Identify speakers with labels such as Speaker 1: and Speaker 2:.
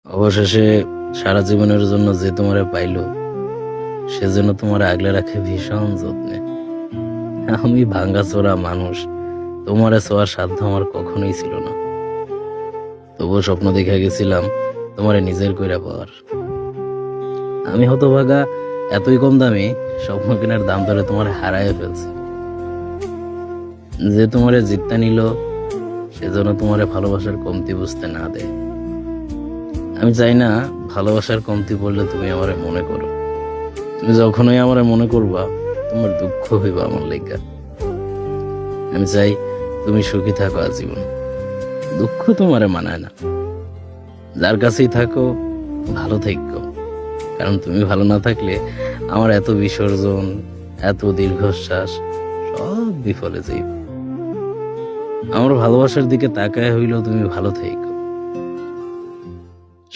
Speaker 1: অবশেষে সারা জীবনের জন্য যে তোমারে পাইলো সেজন্য তোমার আগলে রাখে ভীষণ যত্নে। আমি ভাঙ্গাচোরা মানুষ, তোমারে ছোঁয়ার সাধ্য আমার কখনোই ছিল না। তবুও স্বপ্ন দেখে গেছিলাম তোমারে নিজের কইরা পাওয়ার। আমি হতভাগা, এতই কম দামি স্বপ্ন কেনার দাম ধরে তোমার হারায় ফেলছি। যে তোমারে জিততে নিল সেজন্য তোমারে ভালোবাসার কমতি বুঝতে না দেয়। আমি চাই না ভালোবাসার কমতি পড়লে তুমি আমারে মনে করো। তুমি যখনই আমারে মনে করবা তোমার দুঃখ হইবা আমার লেগা। আমি চাই তুমি সুখী থাকো আজীবন, দুঃখ তোমারে মানায় না। যার কাছেই থাকো ভালো থাকো, কারণ তুমি ভালো না থাকলে আমার এত বিসর্জন, এত দীর্ঘশ্বাস সব বিফলে যাইব। আমার ভালোবাসার দিকে তাকায় হইলেও তুমি ভালো থাকো।